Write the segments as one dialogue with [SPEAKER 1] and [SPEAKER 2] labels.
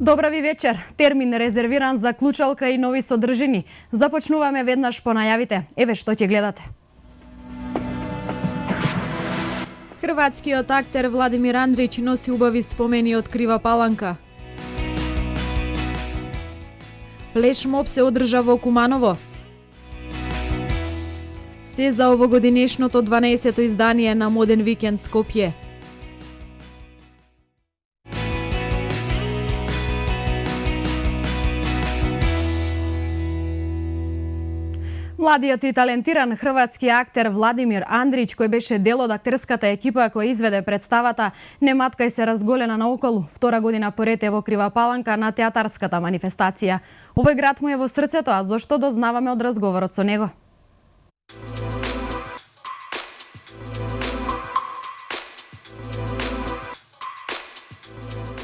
[SPEAKER 1] Добрави вечер. Термин резервиран за клучалка и нови содржини. Започнуваме веднаш по најавите. Еве што ќе гледате. Хрватскиот актер Владимир Андрич носи убави спомени од Крива Паланка. Флешмоб се одржа во Куманово. Се за овогодинешното 12-то издание на Моден викенд Скопје. Младиот и талентиран хрватски актер Владимир Андрич, кој беше дел од актерската екипа која изведе представата "Нематкај се разголена наоколу", втора година поред е во Крива Паланка на театарската манифестација. Овој град му е во срцето, а зошто дознаваме од разговорот со него.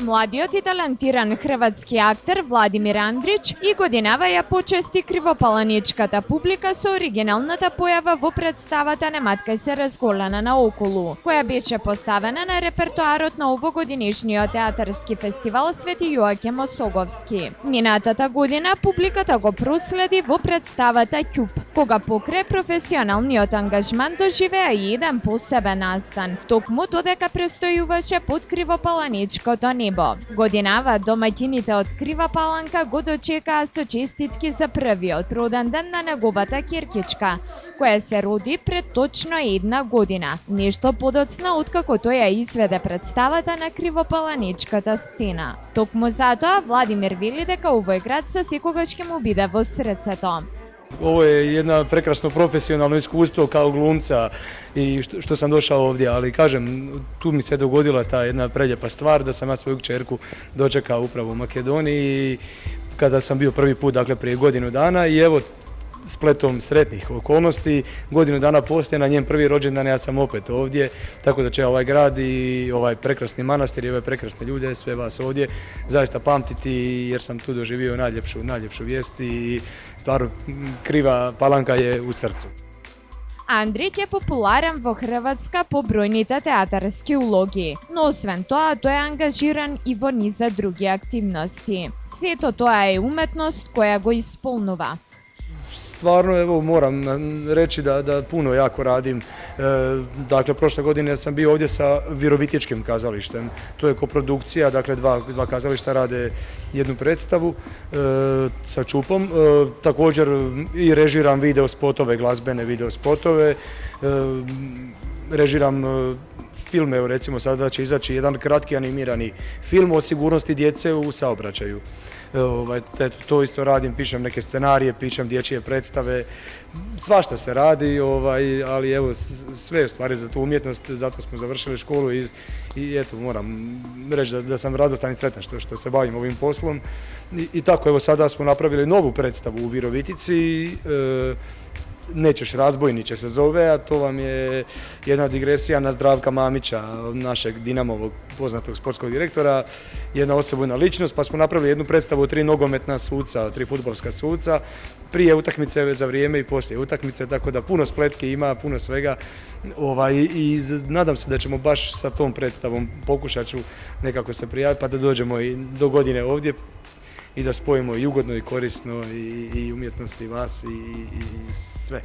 [SPEAKER 2] Младиот и талентиран хрватски актер Владимир Андрич и годинава ја почести кривопаланичката публика со оригиналната појава во представата "Нематкај се разголена наоколу", која беше поставена на репертоарот на овогодинешниот театарски фестивал Свети Јоаким Осоговски. Минатата година публиката го проследи во представата Ќуп, кога покрај професионалниот ангажман доживеа и еден посебен настан, токму додека престојуваше под кривопаланичкото небо. Годинава домаќините од Крива Паланка го дочекаа со честитки за првиот роден ден на неговата ќеркичка, која се роди пред точно една година, нешто подоцна откако тој ја изведе представата на кривопаланичката сцена. Токму затоа Владимир вели дека овој град за секогаш ќе му биде во срцето.
[SPEAKER 3] Ovo je jedno prekrasno profesionalno iskustvo kao glumca i što sam došao ovdje, ali kažem, tu mi se dogodila ta jedna preljepa stvar da sam ja svoju kćerku dočekao upravo u Makedoniji kada sam bio prvi put, dakle prije godinu dana i evo spletom sretnih okolnosti, godinu dana poslije na njen prvi rođendan ja sam opet ovdje, tako da će ovaj grad i ovaj prekrasni manastir i ove prekrasne ljude, sve vas ovdje zaista pamtiti jer sam tu doživio najljepšu vijest i stvarno Kriva Palanka je u srcu.
[SPEAKER 2] Андрич е популарен во Хрватска по бројните театарски улоги, но освен тоа тој е ангажиран и во низа други активности. Сето тоа е уметност која го исполнува.
[SPEAKER 3] Stvarno, evo, moram reći da puno jako radim. Dakle, prošle godine sam bio ovdje sa Virovitičkim kazalištem. To je koprodukcija, dakle, dva kazališta rade jednu predstavu sa Čupom. Također i režiram video spotove, glazbene video spotove. Režiram film, evo recimo sada će izaći jedan kratki animirani film o sigurnosti djece u saobraćaju. To isto radim, pišem neke scenarije, pišem dječje predstave, svašta se radi, ali evo sve stvari za tu umjetnost, zato smo završili školu i eto moram reći da sam radostan i sretan što se bavim ovim poslom. I tako evo sada smo napravili novu predstavu u Virovitici, Nećeš razbojniče se zove, a to vam je jedna digresija na Zdravka Mamića, našeg Dinamovog poznatog sportskog direktora, jedna osobna ličnost, pa smo napravili jednu predstavu o 3 nogometna suca, 3 fudbalska suca, prije utakmice, za vrijeme i poslije utakmice, tako da puno spletki ima, puno svega i nadam se da ćemo baš sa tom predstavom, pokušat ću nekako se prijaviti pa da dođemo i do godine ovdje i da spojimo i ugodno i korisno i umjetnost i vas i sve.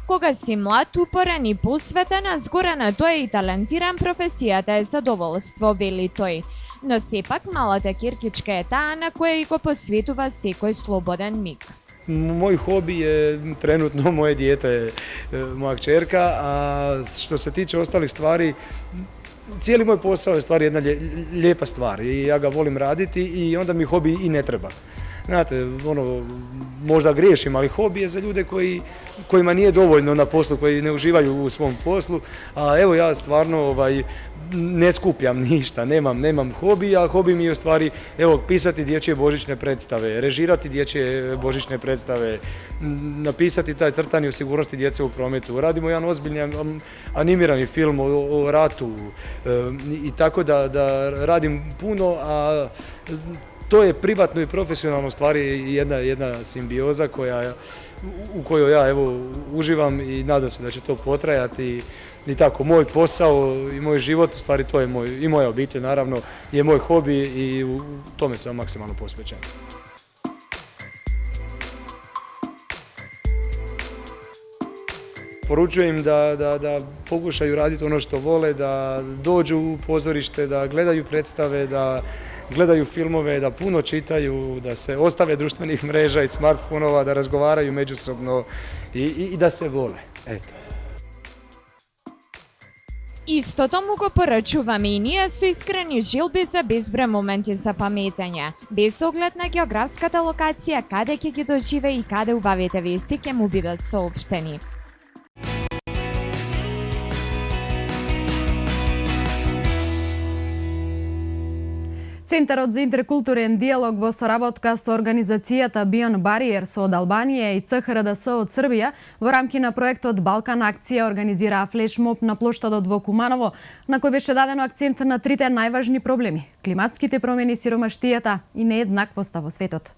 [SPEAKER 2] Кога си млад, упорен и посветен, а згоре на тоа и талентиран, професијата е задоволство, вели тој. Но сепак малата ќеркичка е таа на која и го посветува секој слободен миг.
[SPEAKER 3] Moj hobi je trenutno moje dijete, moja kćerka, a što se tiče ostalih stvari, cijeli moj posao je stvar jedna lijepa stvar i ja ga volim raditi i onda mi hobi i ne treba. Znate, možda griješim, ali hobi je za ljude kojima nije dovoljno na poslu, koji ne uživaju u svom poslu, a evo ja stvarno ne skupljam ništa, nemam hobi, a hobi mi je u stvari pisati dječje božićne predstave, režirati dječje božićne predstave, napisati taj crtani o sigurnosti djece u prometu. Radimo jedan ozbiljni animirani film o ratu i tako da radim puno, a to je privatno i profesionalno u stvari jedna simbioza u kojoj ja evo uživam i nadam se da će to potrajati i tako moj posao i moj život, u stvari to je i moja obitelj naravno, je moj hobi i u tome sam maksimalno posvećen. Poručujem da pokušaju raditi ono što vole, da dođu u pozorište, da gledaju predstave, da gledaju filmove, da puno čitaju, da se ostave društvenih mreža i smartfonova, da razgovaraju međusobno i da se vole. Eto.
[SPEAKER 2] Исто му го порачуваме и ние со искрени жилби за безброј моменти за паметење. Без оглед на географската локација, каде ќе ги доживе и каде убавите вести ќе му бидат соопштени.
[SPEAKER 1] Центарот за интеркултурен диалог во соработка со организацијата Beyond Barriers од Албанија и ЦХРДС од Србија во рамки на проектот Балкан акција организираа флешмоб на плоштадот во Куманово, на кој беше дадено акцент на трите најважни проблеми: климатските промени, сиромаштијата и нееднаквоста во светот.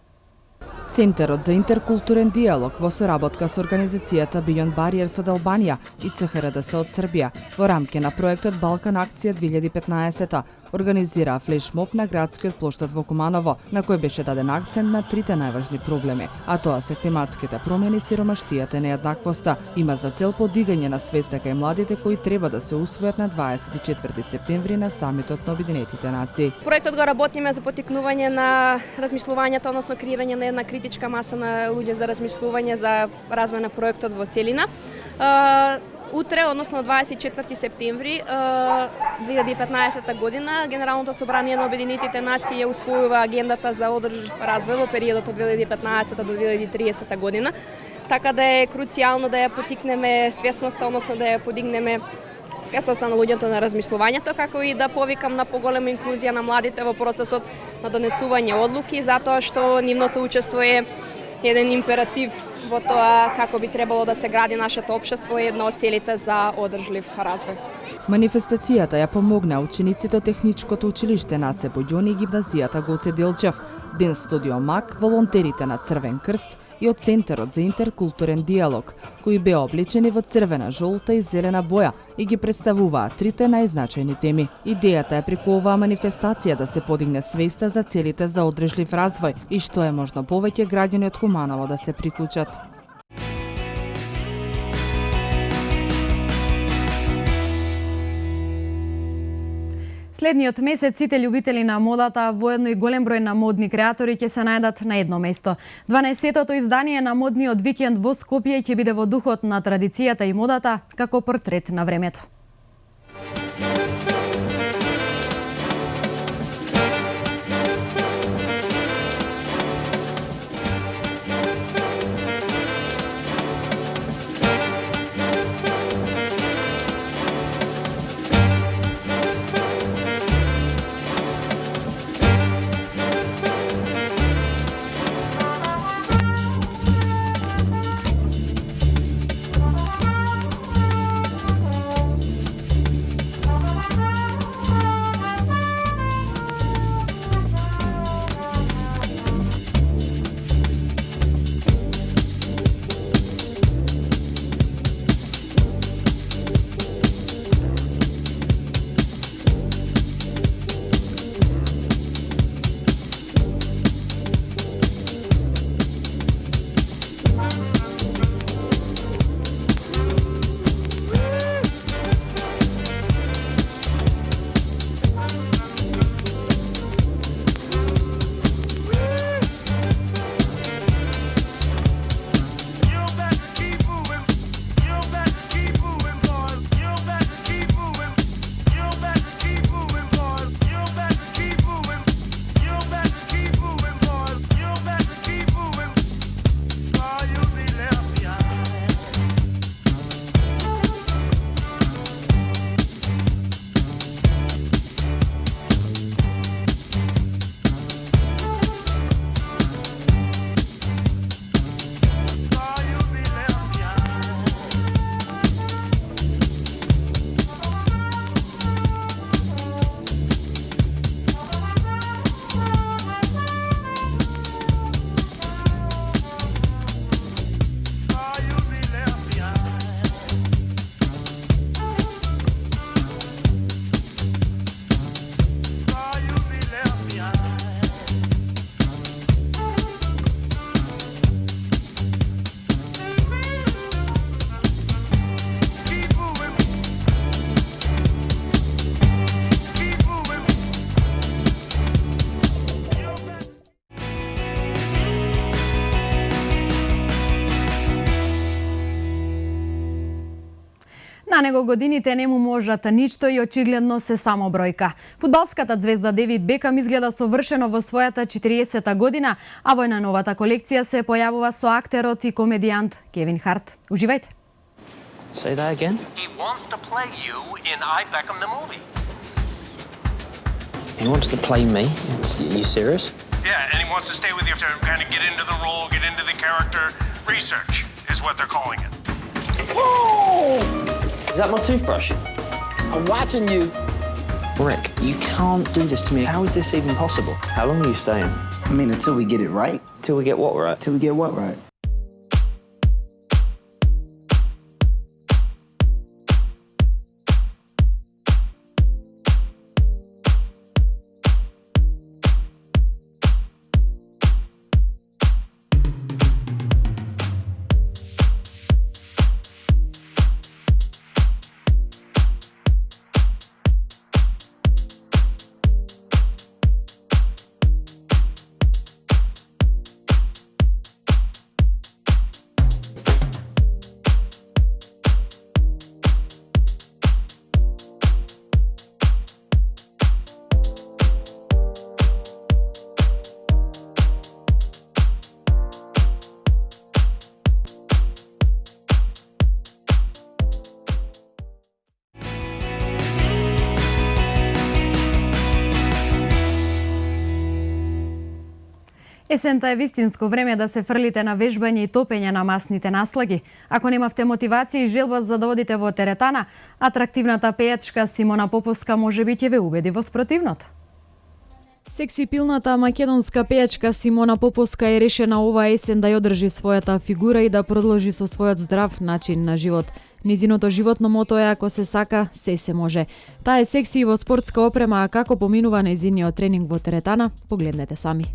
[SPEAKER 4] Центарот за интеркултурен диалог во соработка со организацијата Beyond Barriers од Албанија и ЦХРДС од Србија во рамки на проектот Балкан акција 2015 организираа флешмоб на градскиот плоштад во Куманово, на кој беше даден акцент на трите најважни проблеми, а тоа се климатските промени, сиромаштијата и нееднаквоста. Има за цел подигање на свеста кај младите кои треба да се усвојат на 24 септември на самитот на Обединетите нации.
[SPEAKER 5] Проектот го работиме за поттикнување на размислувањето, односно креирање на една критичка маса на луѓе за размислување за развој на проектот во целина. Утре, односно 24 септември 2015 година, Генералното собрание на Обединетите нации ја усвојува агендата за одржив развој во периодот од 2015 до 2030 година. Така да е круцијално да ја поттикнеме свесноста, односно да ја подигнеме свесноста на луѓето на размислувањето, како и да повикам на поголема инклузија на младите во процесот на донесување одлуки, затоа што нивното учество е еден императив во тоа како би требало да се гради нашето општество и една од целите за одржлив развој.
[SPEAKER 4] Манифестацијата ја помогна учениците од Техничкото училиште Наце Боѓони и гимназијата Гоце Делчев, Ден Студио МАК, волонтерите на Црвен крст и од Центарот за интеркултурен диалог, кои беа облечени во црвена, жолта и зелена боја и ги представуваа трите најзначајни теми. Идејата е преку оваа манифестација да се подигне свеста за целите за одржлив развој и што е можно повеќе граѓани од Куманово да се приклучат.
[SPEAKER 1] Следниот месец сите љубители на модата во едно и голем број на модни креатори ќе се најдат на едно место. 12-тото издание на модниот викенд во Скопје ќе биде во духот на традицијата и модата како портрет на времето. На него годините не му можат ништо и очигледно се само бројка. Фудбалската звезда Девид Бекам изгледа совршено во својата 40-та година, а во новата колекција се појавува со актерот и комедијант Кевин Харт. Уживајте!
[SPEAKER 6] Say that again?
[SPEAKER 7] He wants to play you in I, Beckham the movie.
[SPEAKER 6] He wants to play me? Are you serious?
[SPEAKER 7] Yeah, and he wants to stay with you to kind of get into the role, get into the character. Research is what they're calling it.
[SPEAKER 6] Is that my toothbrush?
[SPEAKER 8] I'm watching you.
[SPEAKER 6] Rick, you can't do this to me. How is this even possible? How long are you staying?
[SPEAKER 8] I mean, until we get it right.
[SPEAKER 6] Till we get what right?
[SPEAKER 8] Till we get what right?
[SPEAKER 1] Есента е вистинско време да се фрлите на вежбање и топење на масните наслаги. Ако немавте мотивација и желба за да одите во теретана, атрактивната пејачка Симона Поповска можеби ќе ве убеди во спротивното. Сексипилната македонска пејачка Симона Поповска е решена оваа есен да ја одржи својата фигура и да продолжи со својот здрав начин на живот. Низиното животно мото е ако се сака, се може. Таа е секси и во спортска опрема, а како поминува нејзиниот тренинг во теретана, погледнете сами.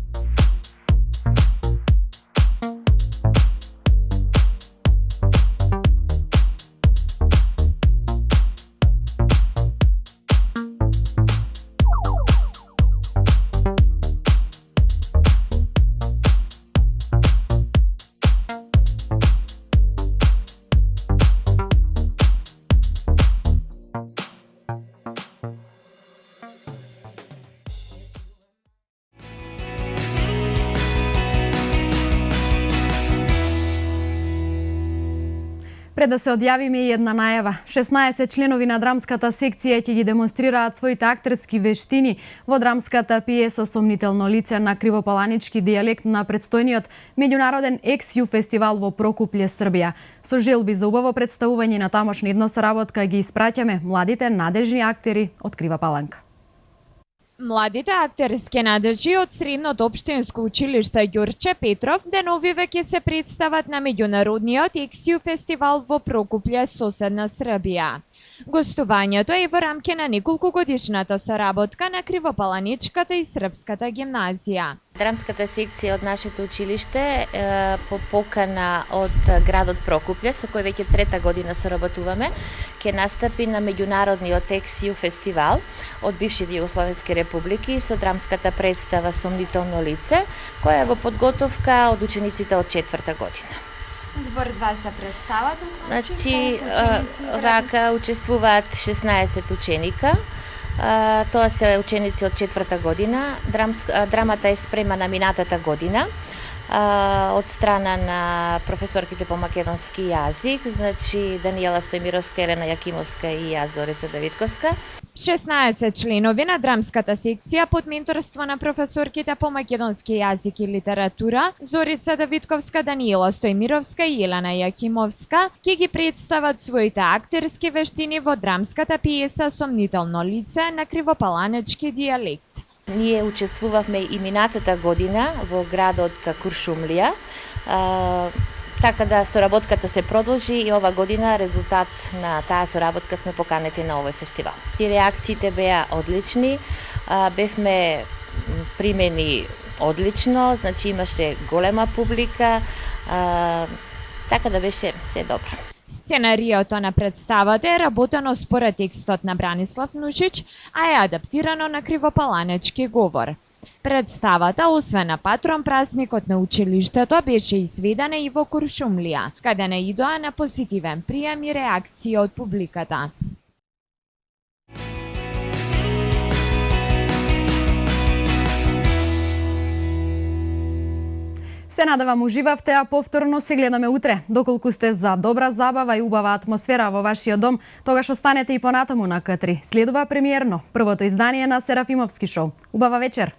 [SPEAKER 1] Пред да се одјавиме и една најава. 16 членови на драмската секција ќе ги демонстрираат своите актерски вештини во драмската пиеса Сомнително лице на кривопаланички дијалект на предстојниот меѓународен XU фестивал во Прокупле, Србија. Со желби за убаво представување на тамошна едносоработка ги испраќаме младите надежни актери од Крива Паланка.
[SPEAKER 2] Младите актерски надежи од Средното општинско училиште Ѓурче Петров деновиве ќе се представат на меѓународниот XU фестивал во Прокупле, соседна Србија. Гостувањето е во рамки на неколку годишната соработка на Кривопаланичката и Српската гимназија.
[SPEAKER 9] Драмската секција од нашето училиште по покана од градот Прокупле, со кој веќе трета година соработуваме, ќе настапи на меѓународниот XU фестивал од бившите југословенски републики со драмската представа Сомнително лице, која е во подготовка од учениците од четврта година.
[SPEAKER 2] Зборед вас се представата,
[SPEAKER 9] значи вака учествуваат 16 ученика. Тоа се ученици од четврта година. Драмата е спремана минатата година од страна на професорките по македонски јазик, значи Даниела Стојмировска, Елена Јакимовска и јас, Зорица Давидковска.
[SPEAKER 2] 16 членови на драмската секција под менторство на професорките по македонски јазик и литература Зорица Давидковска, Даниела Стојмировска и Елена Јакимовска ќе ги представат своите актерски вештини во драмската пиеса Сомнително лице на кривопаланички дијалект.
[SPEAKER 9] Ние учествувавме и минатата година во градот Куршумлија, така да соработката се продолжи и ова година резултат на таа соработка сме поканети на овој фестивал. И реакциите беа одлични, бевме примени одлично, значи имаше голема публика, така да беше се добро.
[SPEAKER 2] Сценариото на представата е работено според текстот на Бранислав Нушич, а е адаптирано на кривопаланички говор. Представата, освен на патрон празникот на училиштето, беше изведена и во Куршумлија, каде наидоа на позитивен прием и реакција од публиката.
[SPEAKER 1] Се надевам уживавте, а повторно се гледаме утре. Доколку сте за добра забава и убава атмосфера во вашиот дом, тогаш останете и понатаму на К3. Следува премиерно, првото издание на Серафимовски шоу. Убава вечер!